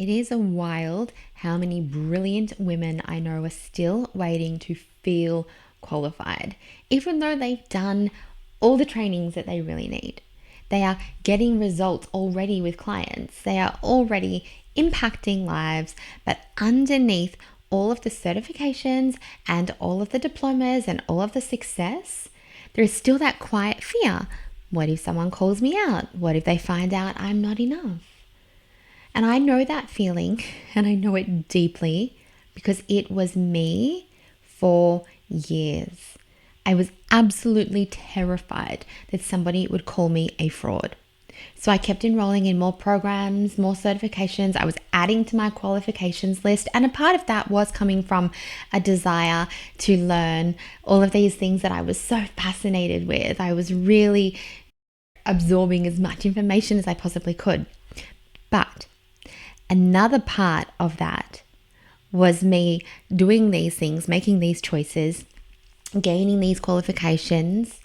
It is wild how many brilliant women I know are still waiting to feel qualified, even though they've done all the trainings that they really need. They are getting results already with clients. They are already impacting lives, but underneath all of the certifications and all of the diplomas and all of the success, there is still that quiet fear. What if someone calls me out? What if they find out I'm not enough? And I know that feeling, and I know it deeply because it was me for years. I was absolutely terrified that somebody would call me a fraud. So I kept enrolling in more programs, more certifications. I was adding to my qualifications list. And a part of that was coming from a desire to learn all of these things that I was so fascinated with. I was really absorbing as much information as I possibly could. But another part of that was me doing these things, making these choices, gaining these qualifications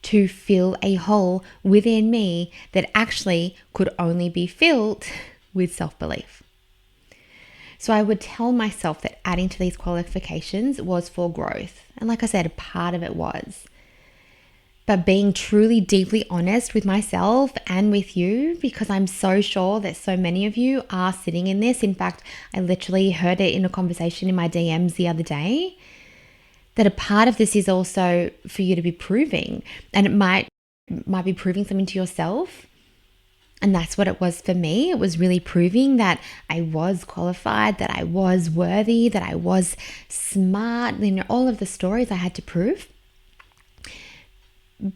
to fill a hole within me that actually could only be filled with self-belief. So I would tell myself that adding to these qualifications was for growth. And like I said, a part of it was. But being truly deeply honest with myself and with you, because I'm so sure that so many of you are sitting in this. In fact, I literally heard it in a conversation in my DMs the other day, that a part of this is also for you to be proving, and it might be proving something to yourself. And that's what it was for me. It was really proving that I was qualified, that I was worthy, that I was smart, all of the stories I had to prove.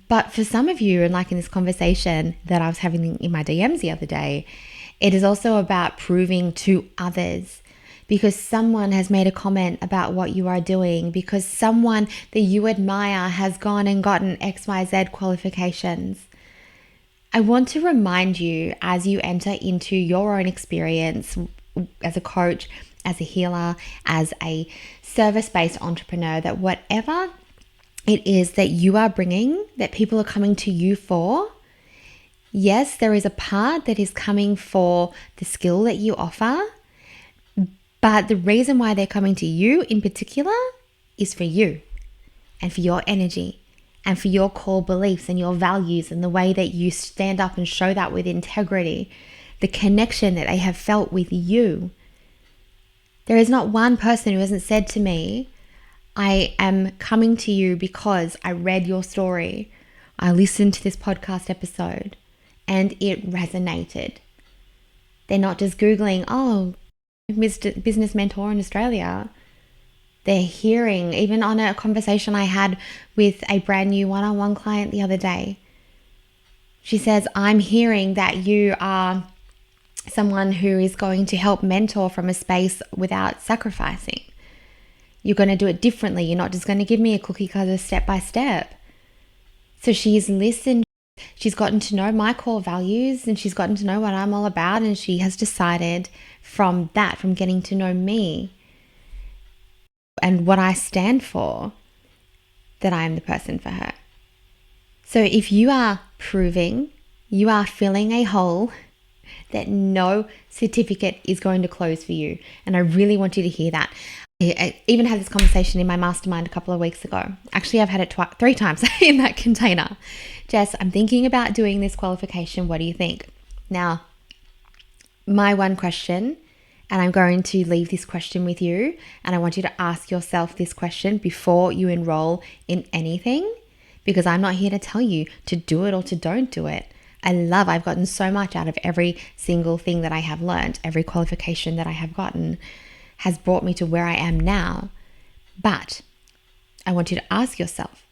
But for some of you, and like in this conversation that I was having in my DMs the other day, it is also about proving to others, because someone has made a comment about what you are doing, because someone that you admire has gone and gotten XYZ qualifications. I want to remind you, as you enter into your own experience as a coach, as a healer, as a service-based entrepreneur, that whatever it is that you are bringing, that people are coming to you for, yes, there is a part that is coming for the skill that you offer, but the reason why they're coming to you in particular is for you and for your energy and for your core beliefs and your values and the way that you stand up and show that with integrity, the connection that they have felt with you. There is not one person who hasn't said to me, I am coming to you because I read your story, I listened to this podcast episode, and it resonated. They're not just Googling, oh, Mr. Business Mentor in Australia. They're hearing, even on a conversation I had with a brand new one-on-one client the other day. She says, I'm hearing that you are someone who is going to help mentor from a space without sacrificing. You're going to do it differently. You're not just going to give me a cookie cutter step by step. So she's listened. She's gotten to know my core values, and she's gotten to know what I'm all about. And she has decided from that, from getting to know me and what I stand for, that I am the person for her. So if you are proving, you are filling a hole that no certificate is going to close for you. And I really want you to hear that. I even had this conversation in my mastermind a couple of weeks ago. Actually, I've had it 3 times in that container. Jess, I'm thinking about doing this qualification. What do you think? Now, my one question, and I'm going to leave this question with you, and I want you to ask yourself this question before you enroll in anything, because I'm not here to tell you to do it or to don't do it. I've gotten so much out of every single thing that I have learned, every qualification that I have gotten has brought me to where I am now. But I want you to ask yourself,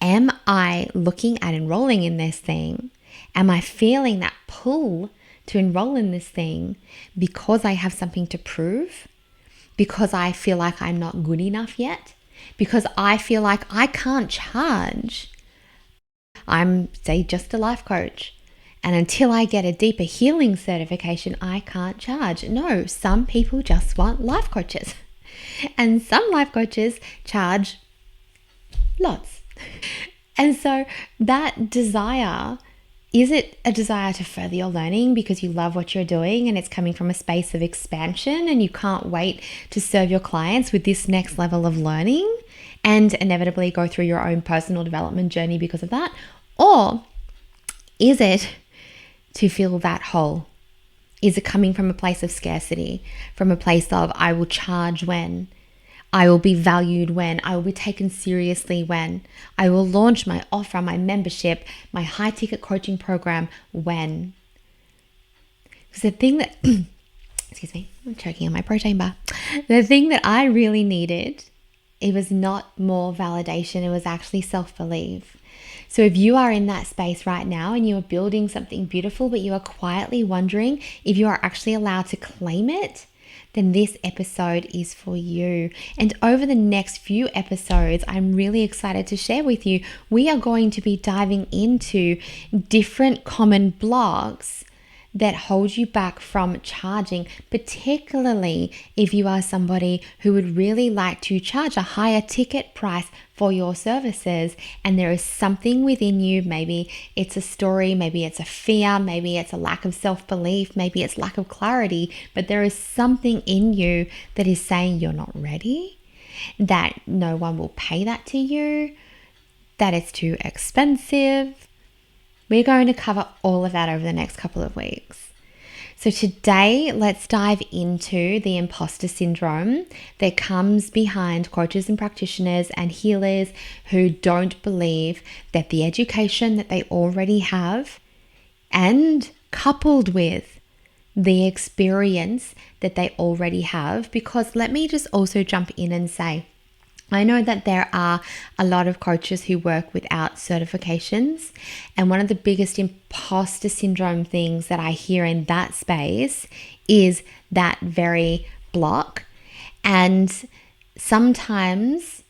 am I looking at enrolling in this thing? Am I feeling that pull to enroll in this thing because I have something to prove? Because I feel like I'm not good enough yet? Because I feel like I can't charge? I'm, say, just a life coach. And until I get a deeper healing certification, I can't charge. No, some people just want life coaches. And some life coaches charge lots. And so that desire Is it a desire to further your learning because you love what you're doing and it's coming from a space of expansion and you can't wait to serve your clients with this next level of learning and inevitably go through your own personal development journey because of that? Or is it to feel that whole? Is it coming from a place of scarcity, from a place of I will charge when, I will be valued when, I will be taken seriously when, I will launch my offer, my membership, my high ticket coaching program when? Because the thing that, excuse me, I'm choking on my protein bar. The thing that I really needed, it was not more validation, it was actually self-belief. So if you are in that space right now and you are building something beautiful, but you are quietly wondering if you are actually allowed to claim it, then this episode is for you. And over the next few episodes, I'm really excited to share with you, we are going to be diving into different common blocks that hold you back from charging, particularly if you are somebody who would really like to charge a higher ticket price for your services and there is something within you, maybe it's a story, maybe it's a fear, maybe it's a lack of self-belief, maybe it's lack of clarity, but there is something in you that is saying you're not ready, that no one will pay that to you, that it's too expensive. We're going to cover all of that over the next couple of weeks. So today, let's dive into the imposter syndrome that comes behind coaches and practitioners and healers who don't believe that the education that they already have, and coupled with the experience that they already have, because let me just also jump in and say, I know that there are a lot of coaches who work without certifications, and one of the biggest imposter syndrome things that I hear in that space is that very block. And sometimes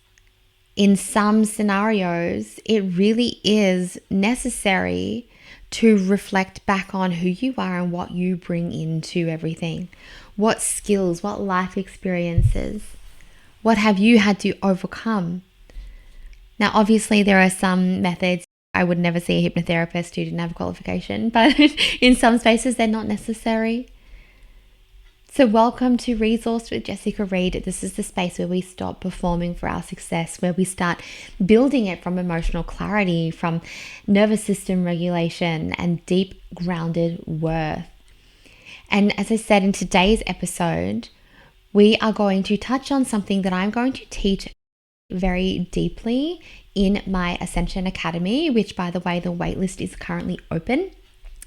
in some scenarios, it really is necessary to reflect back on who you are and what you bring into everything. What skills, what life experiences, what have you had to overcome? Now, obviously, there are some methods. I would never see a hypnotherapist who didn't have a qualification, but in some spaces, they're not necessary. So welcome to Resource with Jessica Reed. This is the space where we stop performing for our success, where we start building it from emotional clarity, from nervous system regulation and deep grounded worth. And as I said in today's episode, we are going to touch on something that I'm going to teach very deeply in my Ascension Academy, which, by the way, the waitlist is currently open.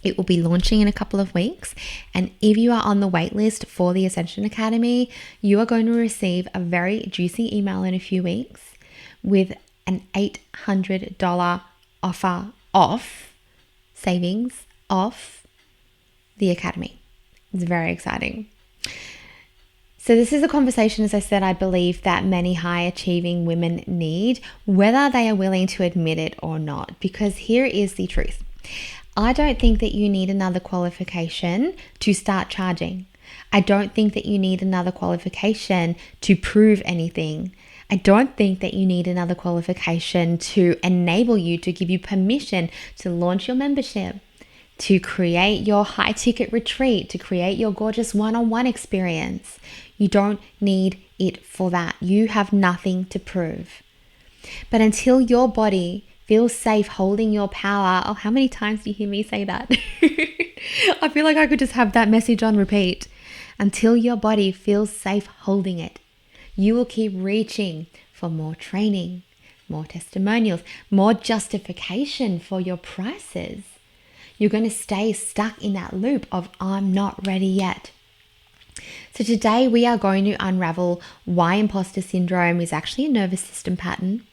It will be launching in a couple of weeks. And if you are on the waitlist for the Ascension Academy, you are going to receive a very juicy email in a few weeks with an $800 offer off, savings off the Academy. It's very exciting. So this is a conversation, as I said, I believe that many high achieving women need, whether they are willing to admit it or not, because here is the truth. I don't think that you need another qualification to start charging. I don't think that you need another qualification to prove anything. I don't think that you need another qualification to enable you, to give you permission to launch your membership, to create your high ticket retreat, to create your gorgeous one-on-one experience. You don't need it for that. You have nothing to prove. But until your body feels safe holding your power, oh, how many times do you hear me say that? I feel like I could just have that message on repeat. Until your body feels safe holding it, you will keep reaching for more training, more testimonials, more justification for your prices. You're going to stay stuck in that loop of I'm not ready yet. So today we are going to unravel why imposter syndrome is actually a nervous system pattern,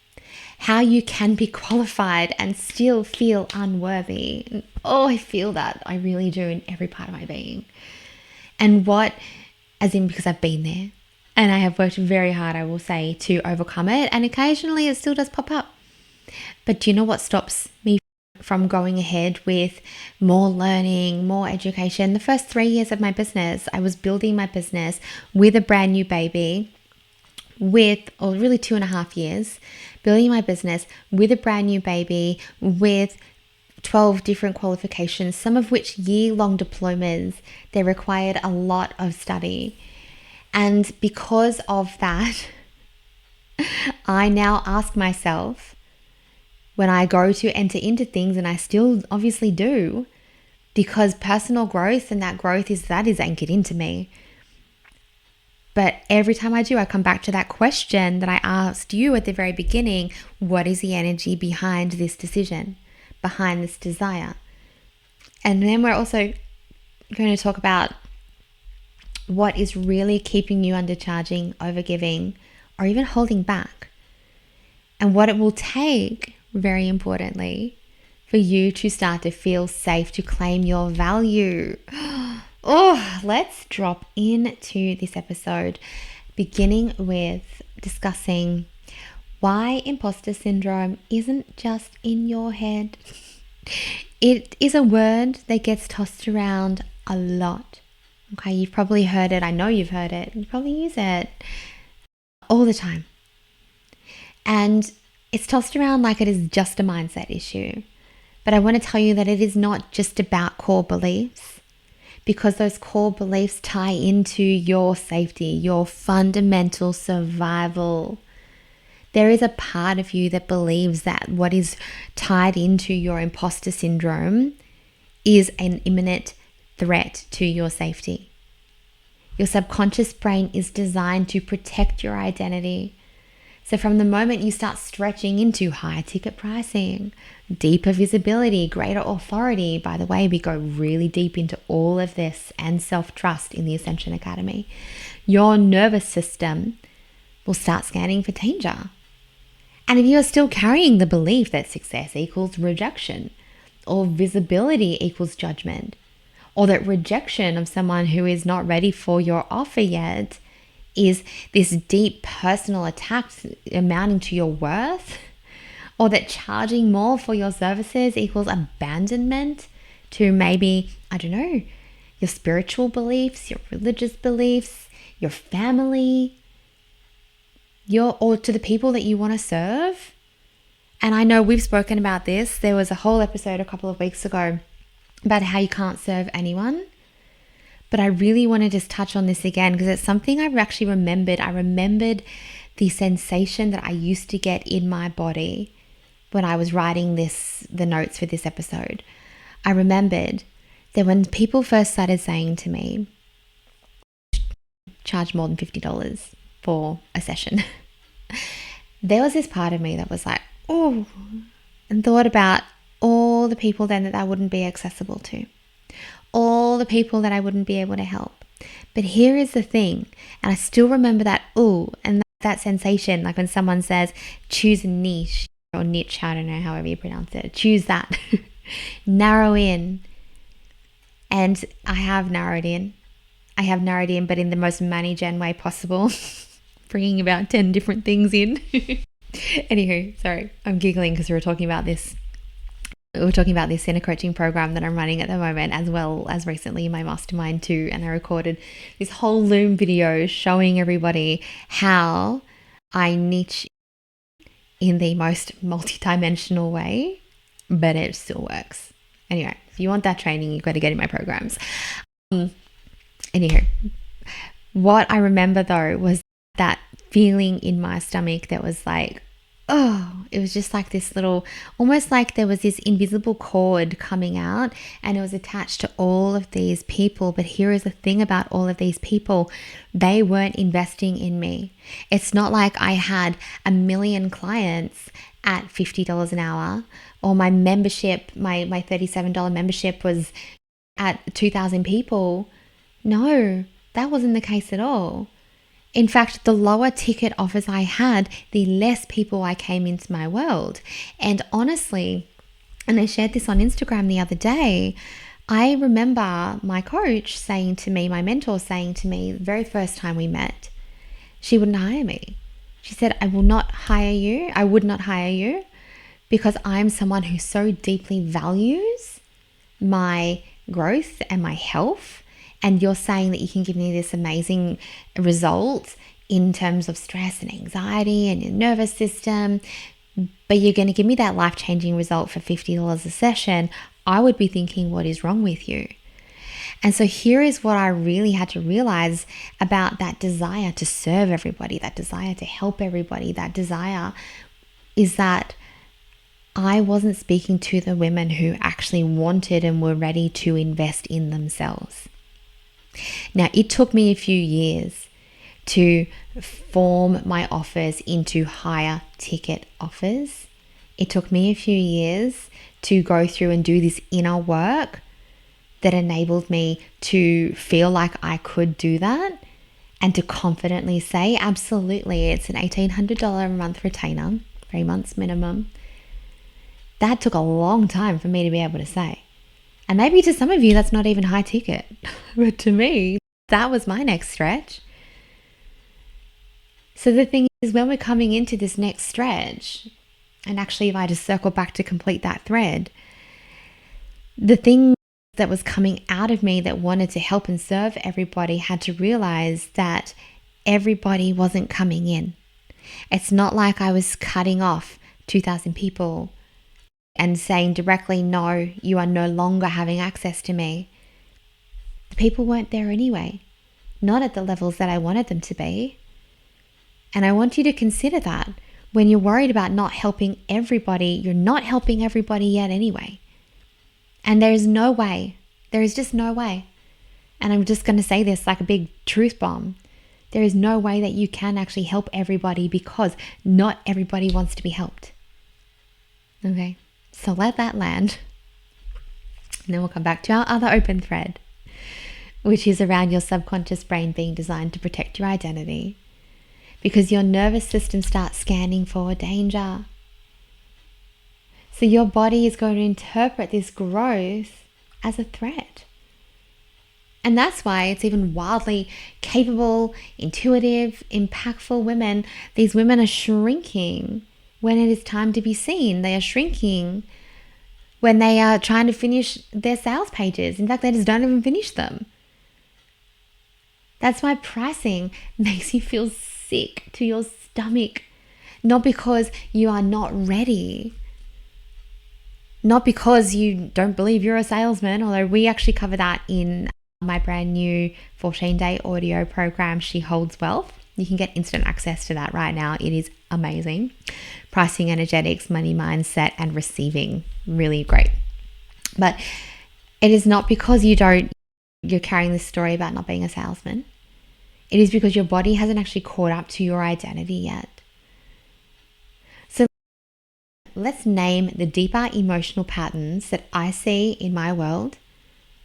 how you can be qualified and still feel unworthy. And, oh, I feel that. I really do in every part of my being. And what, as in because I've been there and I have worked very hard, I will say, to overcome it. And occasionally it still does pop up. But do you know what stops me from going ahead with more learning, more education? The first 3 years of my business, I was building my business with a brand new baby, or really 2.5 years, building my business with a brand new baby, with 12 different qualifications, some of which year-long diplomas. They required a lot of study. And because of that, I now ask myself when I go to enter into things, and I still obviously do, because personal growth and that growth is anchored into me. But every time I do, I come back to that question that I asked you at the very beginning. What is the energy behind this decision, behind this desire? And then we're also going to talk about what is really keeping you undercharging, overgiving, or even holding back. And what it will take, very importantly, for you to start to feel safe to claim your value. Oh, let's drop into this episode, beginning with discussing why imposter syndrome isn't just in your head. It is a word that gets tossed around a lot. Okay, you've probably heard it. I know you've heard it. You probably use it all the time. And it's tossed around like it is just a mindset issue. But I want to tell you that it is not just about core beliefs, because those core beliefs tie into your safety, your fundamental survival. There is a part of you that believes that what is tied into your imposter syndrome is an imminent threat to your safety. Your subconscious brain is designed to protect your identity. So from the moment you start stretching into higher ticket pricing, deeper visibility, greater authority — by the way, we go really deep into all of this — and self-trust in the Ascension Academy, your nervous system will start scanning for danger. And if you are still carrying the belief that success equals rejection, or visibility equals judgment, or that rejection of someone who is not ready for your offer yet is this deep personal attack amounting to your worth, or that charging more for your services equals abandonment to maybe, I don't know, your spiritual beliefs, your religious beliefs, your family, or to the people that you want to serve. And I know we've spoken about this. There was a whole episode a couple of weeks ago about how you can't serve anyone. But I really want to just touch on this again because it's something I've actually remembered. I remembered the sensation that I used to get in my body when I was writing the notes for this episode. I remembered that when people first started saying to me, charge more than $50 for a session, there was this part of me that was like, oh, and thought about all the people then that I wouldn't be accessible to. All the people that I wouldn't be able to help. But here is the thing, and I still remember that ooh and that sensation, like when someone says choose a niche or niche, I don't know, however you pronounce it, choose that. Narrow in. And I have narrowed in, but in the most money gen way possible, bringing about 10 different things in. Anywho, sorry, I'm giggling because we were talking about this in a coaching program that I'm running at the moment, as well as recently my mastermind too. And I recorded this whole Loom video showing everybody how I niche in the most multidimensional way, but it still works. Anyway, if you want that training, you've got to get in my programs. Anywho, what I remember though was that feeling in my stomach that was like, oh, it was just like this little, almost like there was this invisible cord coming out and it was attached to all of these people. But here is the thing about all of these people. They weren't investing in me. It's not like I had 1 million clients at $50 an hour, or my membership, my $37 membership was at 2,000 people. No, that wasn't the case at all. In fact, the lower ticket offers I had, the less people I came into my world. And honestly, and I shared this on Instagram the other day, I remember my coach saying to me, my mentor saying to me, the very first time we met, she wouldn't hire me. She said, I would not hire you because I'm someone who so deeply values my growth and my health. And you're saying that you can give me this amazing result in terms of stress and anxiety and your nervous system but you're going to give me that life-changing result for $50 a session, I would be thinking, what is wrong with you? And so here is what I really had to realize about that desire to serve everybody, that desire to help everybody, that desire is that I wasn't speaking to the women who actually wanted and were ready to invest in themselves. Now, it took me a few years to form my offers into higher ticket offers. It took me a few years to go through and do this inner work that enabled me to feel like I could do that and to confidently say, absolutely, it's an $1,800 a month retainer, 3 months minimum. That took a long time for me to be able to say. And maybe to some of you, that's not even high ticket. But to me, that was my next stretch. So the thing is, when we're coming into this next stretch, and actually if I just circle back to complete that thread, the thing that was coming out of me that wanted to help and serve everybody had to realize that everybody wasn't coming in. It's not like I was cutting off 2,000 people and saying directly, no, you are no longer having access to me. The people weren't there anyway, not at the levels that I wanted them to be. And I want you to consider that when you're worried about not helping everybody, you're not helping everybody yet anyway. And there is just no way. And I'm just going to say this like a big truth bomb. There is no way that you can actually help everybody because not everybody wants to be helped. Okay, so let that land. And then we'll come back to our other open thread, which is around your subconscious brain being designed to protect your identity. Because your nervous system starts scanning for danger. So your body is going to interpret this growth as a threat. And that's why it's even wildly capable, intuitive, impactful women. These women are shrinking when it is time to be seen. They are shrinking when they are trying to finish their sales pages. In fact, they just don't even finish them. That's why pricing makes you feel sick to your stomach. Not because you are not ready. Not because you don't believe you're a salesman, although we actually cover that in my brand new 14-day audio program, She Holds Wealth. You can get instant access to that right now. It is amazing. Pricing, energetics, money mindset, and receiving. Really great. But it is not because you're carrying this story about not being a salesman. It is because your body hasn't actually caught up to your identity yet. So let's name the deeper emotional patterns that I see in my world,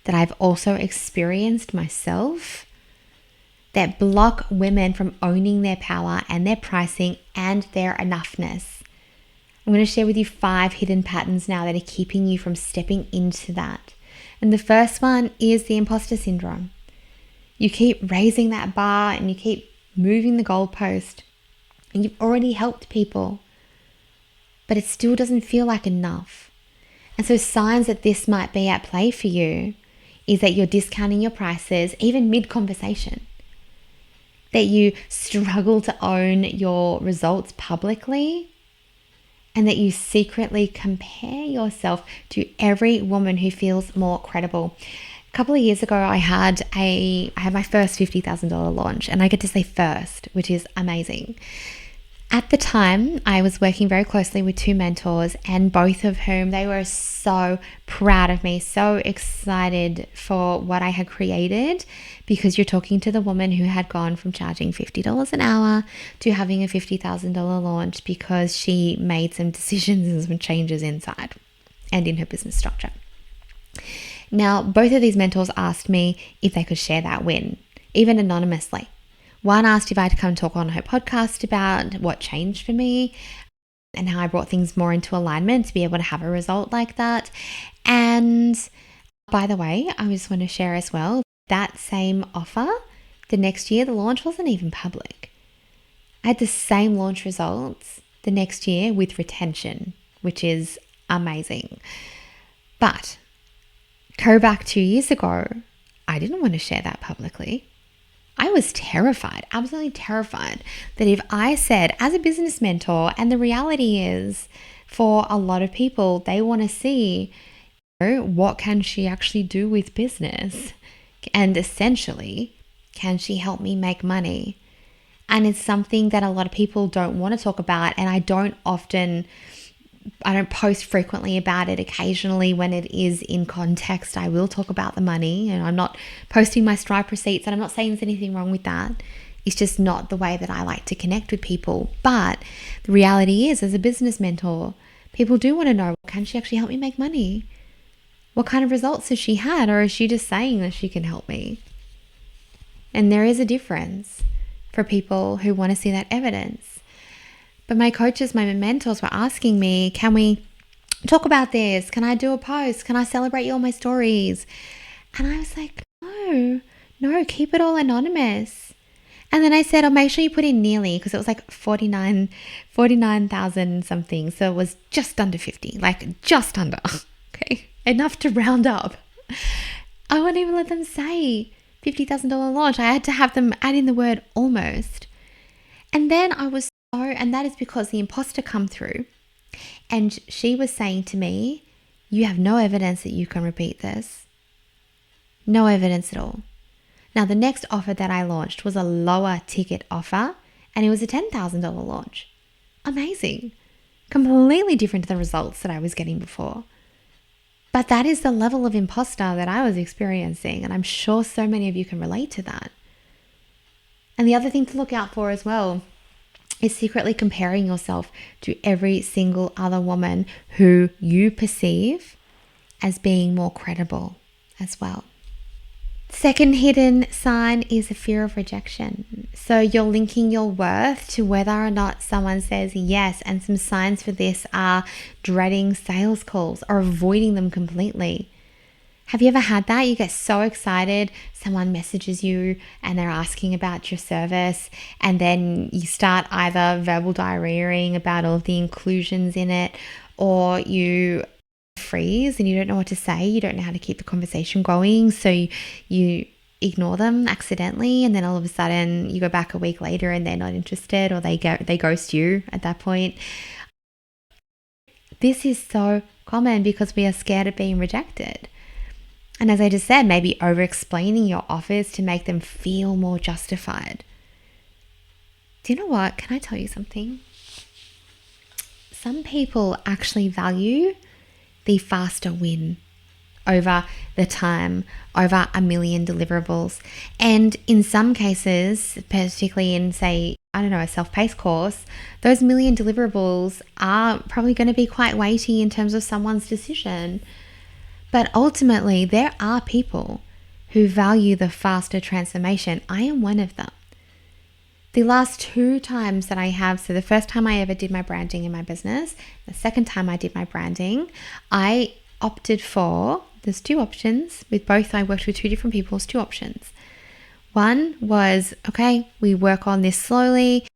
that I've also experienced myself, that block women from owning their power and their pricing and their enoughness. I'm going to share with you 5 hidden patterns now that are keeping you from stepping into that. And the first one is the imposter syndrome. You keep raising that bar and you keep moving the goalpost, and you've already helped people, but it still doesn't feel like enough. And so signs that this might be at play for you is that you're discounting your prices even mid-conversation, that you struggle to own your results publicly, and that you secretly compare yourself to every woman who feels more credible. A couple of years ago, I had my first $50,000 launch, and I get to say first, which is amazing. At the time, I was working very closely with 2 mentors, and both of whom, they were so proud of me, so excited for what I had created, because you're talking to the woman who had gone from charging $50 an hour to having a $50,000 launch because she made some decisions and some changes inside and in her business structure. Now, both of these mentors asked me if they could share that win, even anonymously. One asked if I'd come talk on her podcast about what changed for me and how I brought things more into alignment to be able to have a result like that. And by the way, I just want to share as well, that same offer, the next year, the launch wasn't even public. I had the same launch results the next year with retention, which is amazing. But go back 2 years ago, I didn't want to share that publicly. I was terrified, absolutely terrified, that if I said, as a business mentor, and the reality is for a lot of people, they want to see, what can she actually do with business? And essentially, can she help me make money? And it's something that a lot of people don't want to talk about. And I don't post frequently about it. Occasionally, when it is in context, I will talk about the money. And I'm not posting my Stripe receipts, and I'm not saying there's anything wrong with that. It's just not the way that I like to connect with people. But the reality is, as a business mentor, people do want to know, can she actually help me make money? What kind of results has she had? Or is she just saying that she can help me? And there is a difference for people who want to see that evidence. But my coaches, my mentors were asking me, can we talk about this? Can I do a post? Can I celebrate you on my stories? And I was like, no, keep it all anonymous. And then I said, make sure you put in nearly, because it was like 49,000 something. So it was just under 50, like just under, okay? Enough to round up. I wouldn't even let them say $50,000 launch. I had to have them add in the word almost. And then and that is because the imposter come through, and she was saying to me, you have no evidence that you can repeat this. No evidence at all. Now, the next offer that I launched was a lower ticket offer, and it was a $10,000 launch. Amazing. Completely different to the results that I was getting before. But that is the level of imposter that I was experiencing, and I'm sure so many of you can relate to that. And the other thing to look out for as well is secretly comparing yourself to every single other woman who you perceive as being more credible as well. Second hidden sign is a fear of rejection. So you're linking your worth to whether or not someone says yes, and some signs for this are dreading sales calls or avoiding them completely. Have you ever had that? You get so excited, someone messages you and they're asking about your service, and then you start either verbal diarrheaing about all of the inclusions in it, or you freeze and you don't know what to say. You don't know how to keep the conversation going, so you ignore them accidentally, and then all of a sudden you go back a week later and they're not interested, or they ghost you at that point. This is so common because we are scared of being rejected. And as I just said, maybe over-explaining your offers to make them feel more justified. Do you know what? Can I tell you something? Some people actually value the faster win over the time, over 1 million deliverables. And in some cases, particularly in, say, a self-paced course, those 1 million deliverables are probably going to be quite weighty in terms of someone's decision. But ultimately, there are people who value the faster transformation. I am one of them. The last 2 times that I have, so the first time I ever did my branding in my business, the second time I did my branding, I opted for, there's 2 options. With both, I worked with 2 different people, 2 options. One was, okay, we work on this slowly.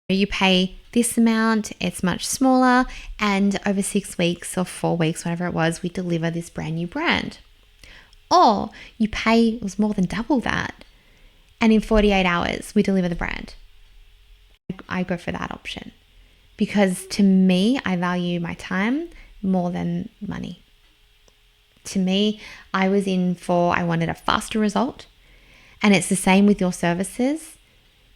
You pay this amount, it's much smaller, and over 6 weeks or 4 weeks, whatever it was, we deliver this brand new brand. Or you pay, it was more than double that, and in 48 hours, we deliver the brand. I go for that option because to me, I value my time more than money. To me, I wanted a faster result, and it's the same with your services.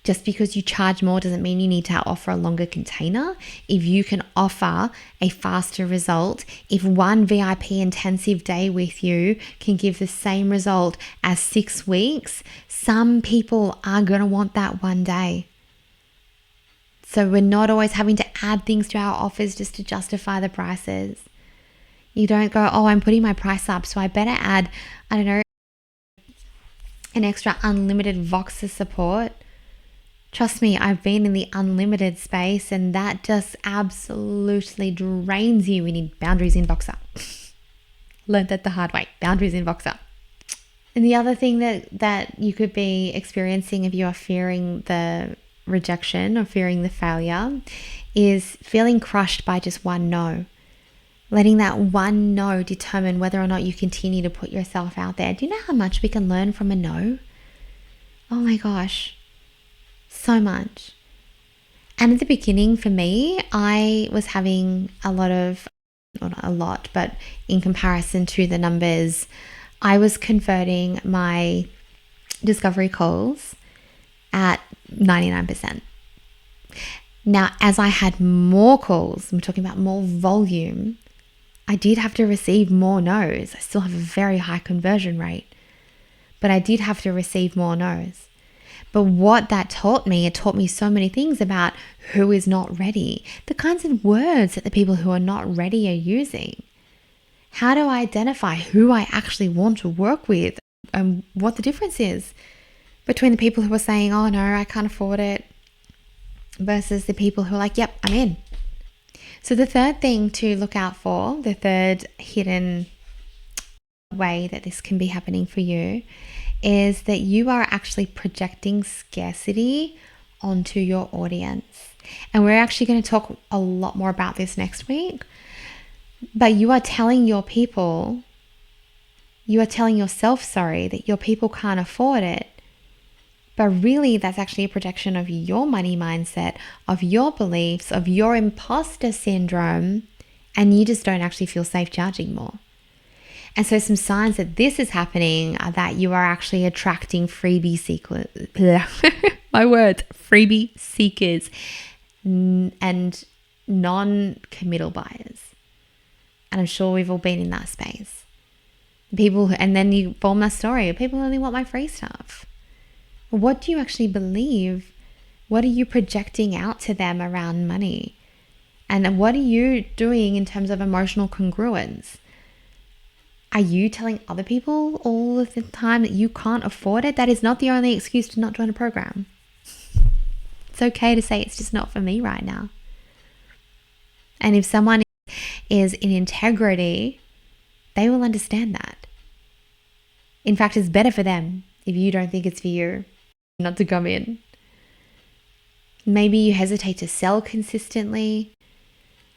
Just because you charge more doesn't mean you need to offer a longer container. If you can offer a faster result, if one VIP intensive day with you can give the same result as 6 weeks, some people are going to want that one day. So we're not always having to add things to our offers just to justify the prices. You don't go, I'm putting my price up, so I better add, an extra unlimited Voxer support. Trust me, I've been in the unlimited space, and that just absolutely drains you. We need boundaries in Voxer. Learned that the hard way. Boundaries in Voxer. And the other thing that you could be experiencing if you are fearing the rejection or fearing the failure is feeling crushed by just one no. Letting that one no determine whether or not you continue to put yourself out there. Do you know how much we can learn from a no? Oh my gosh, so much. And at the beginning for me, I was having a lot of, well, not a lot, but in comparison to the numbers, I was converting my discovery calls at 99%. Now, as I had more calls, I'm talking about more volume, I did have to receive more no's. I still have a very high conversion rate, but I did have to receive more no's. But what that taught me, it taught me so many things about who is not ready, the kinds of words that the people who are not ready are using. How do I identify who I actually want to work with and what the difference is between the people who are saying, oh no, I can't afford it, versus the people who are like, yep, I'm in. So the third thing to look out for, the third hidden way that this can be happening for you, is that you are actually projecting scarcity onto your audience. And we're actually going to talk a lot more about this next week. But you are telling your people, you are telling yourself, that your people can't afford it. But really, that's actually a projection of your money mindset, of your beliefs, of your imposter syndrome, and you just don't actually feel safe charging more. And so some signs that this is happening are that you are actually attracting freebie seekers, my words, freebie seekers and non-committal buyers. And I'm sure we've all been in that space. People, and then you form that story, people only want my free stuff. What do you actually believe? What are you projecting out to them around money? And what are you doing in terms of emotional congruence? Are you telling other people all of the time that you can't afford it? That is not the only excuse to not join a program. It's okay to say it's just not for me right now. And if someone is in integrity, they will understand that. In fact, it's better for them if you don't think it's for you not to come in. Maybe you hesitate to sell consistently,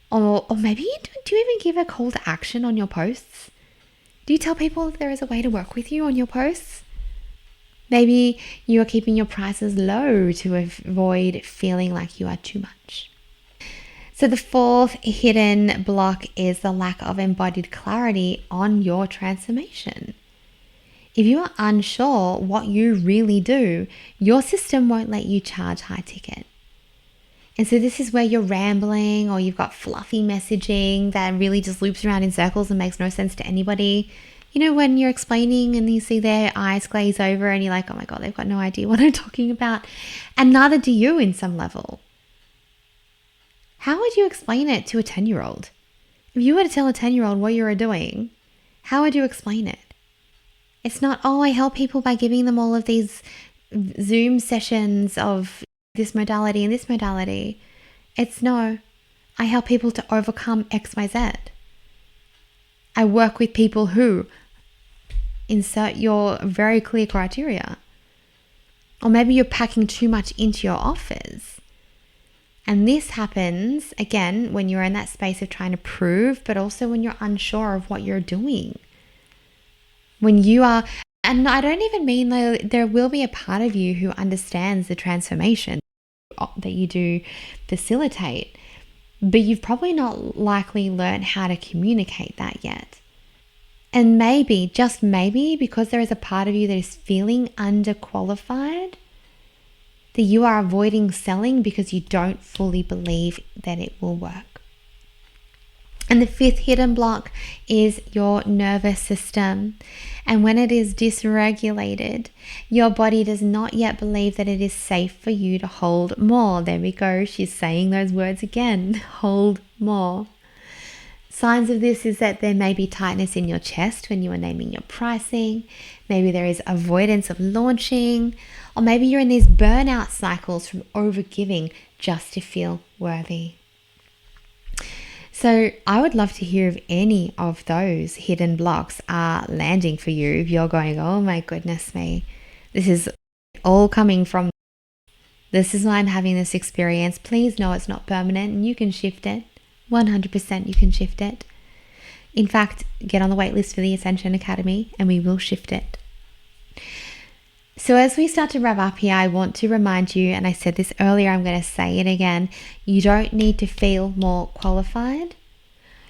or maybe do you even give a call to action on your posts? Do you tell people there is a way to work with you on your posts? Maybe you are keeping your prices low to avoid feeling like you are too much. So the fourth hidden block is the lack of embodied clarity on your transformation. If you are unsure what you really do, your system won't let you charge high ticket. And so this is where you're rambling, or you've got fluffy messaging that really just loops around in circles and makes no sense to anybody. You know, when you're explaining and you see their eyes glaze over and you're like, oh my God, they've got no idea what I'm talking about. And neither do you in some level. How would you explain it to a 10-year-old? If you were to tell a 10-year-old what you were doing, how would you explain it? It's not, oh, I help people by giving them all of these Zoom sessions of this modality and this modality. It's no, I help people to overcome XYZ. I work with people who insert your very clear criteria. Or maybe you're packing too much into your offers. And this happens, again, when you're in that space of trying to prove, but also when you're unsure of what you're doing. When you are, and I don't even mean there will be a part of you who understands the transformation that you do facilitate, but you've probably not likely learned how to communicate that yet. And maybe, just maybe, because there is a part of you that is feeling underqualified, that you are avoiding selling because you don't fully believe that it will work. And the fifth hidden block is your nervous system. And when it is dysregulated, your body does not yet believe that it is safe for you to hold more. There we go. She's saying those words again. Hold more. Signs of this is that there may be tightness in your chest when you are naming your pricing. Maybe there is avoidance of launching. Or maybe you're in these burnout cycles from overgiving just to feel worthy. So I would love to hear if any of those hidden blocks are landing for you. If you're going, oh my goodness me, this is all coming from, this is why I'm having this experience. Please know it's not permanent and you can shift it. 100% you can shift it. In fact, get on the wait list for the Ascension Academy and we will shift it. So as we start to wrap up here, I want to remind you, and I said this earlier, I'm going to say it again, you don't need to feel more qualified.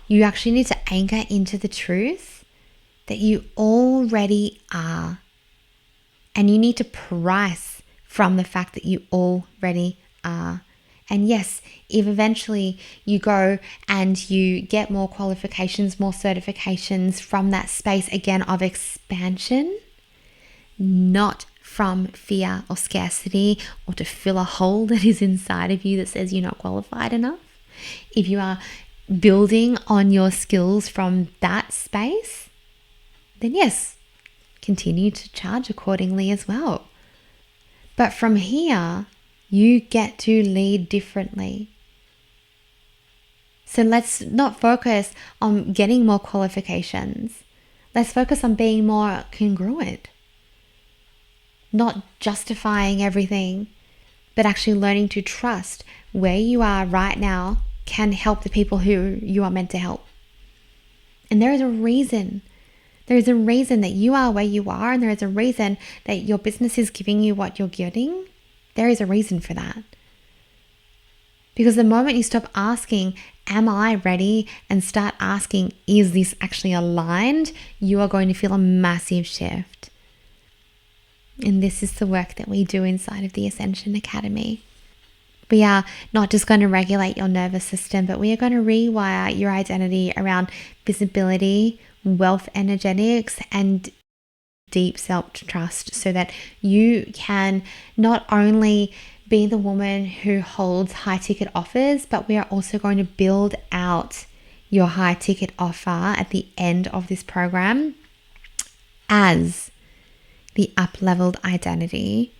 You actually need to anchor into the truth that you already are. And you need to price from the fact that you already are. And yes, if eventually you go and you get more qualifications, more certifications from that space again of expansion, not from fear or scarcity or to fill a hole that is inside of you that says you're not qualified enough. If you are building on your skills from that space, then yes, continue to charge accordingly as well. But from here, you get to lead differently. So let's not focus on getting more qualifications. Let's focus on being more congruent. Not justifying everything, but actually learning to trust where you are right now can help the people who you are meant to help. And there is a reason. There is a reason that you are where you are, and there is a reason that your business is giving you what you're getting. There is a reason for that. Because the moment you stop asking, am I ready, and start asking, is this actually aligned, you are going to feel a massive shift. And this is the work that we do inside of the Ascension Academy. We are not just going to regulate your nervous system, but we are going to rewire your identity around visibility, wealth energetics, and deep self-trust so that you can not only be the woman who holds high ticket offers, but we are also going to build out your high ticket offer at the end of this program as the up-leveled identity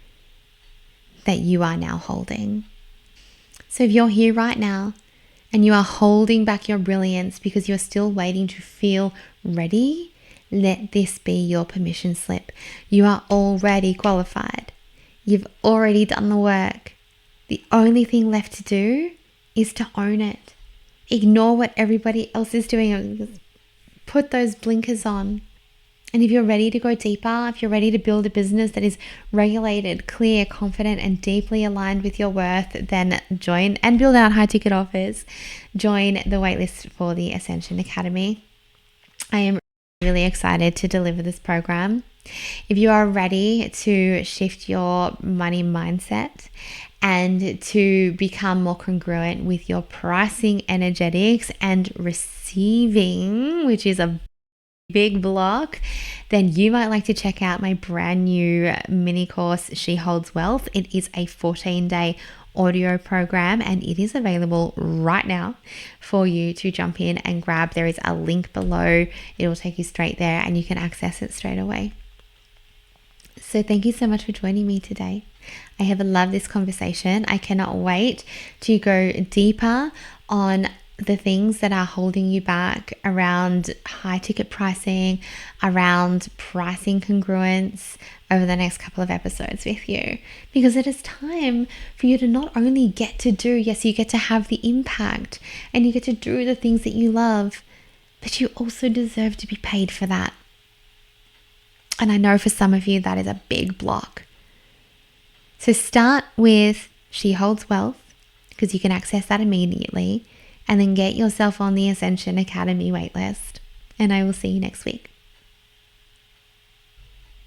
that you are now holding. So if you're here right now and you are holding back your brilliance because you're still waiting to feel ready, let this be your permission slip. You are already qualified. You've already done the work. The only thing left to do is to own it. Ignore what everybody else is doing. Put those blinkers on. And if you're ready to go deeper, if you're ready to build a business that is regulated, clear, confident, and deeply aligned with your worth, then join and build out high ticket offers. Join the waitlist for the Ascension Academy. I am really excited to deliver this program. If you are ready to shift your money mindset and to become more congruent with your pricing energetics and receiving, which is a big block, then you might like to check out my brand new mini course, She Holds Wealth. It is a 14-day audio program and it is available right now for you to jump in and grab. There is a link below. It will take you straight there and you can access it straight away. So thank you so much for joining me today. I have loved this conversation. I cannot wait to go deeper on the things that are holding you back around high ticket pricing, around pricing congruence over the next couple of episodes with you, because it is time for you to not only get to do, yes, you get to have the impact and you get to do the things that you love, but you also deserve to be paid for that. And I know for some of you that is a big block. So start with She Holds Wealth, because you can access that immediately. And then get yourself on the Ascension Academy waitlist. And I will see you next week.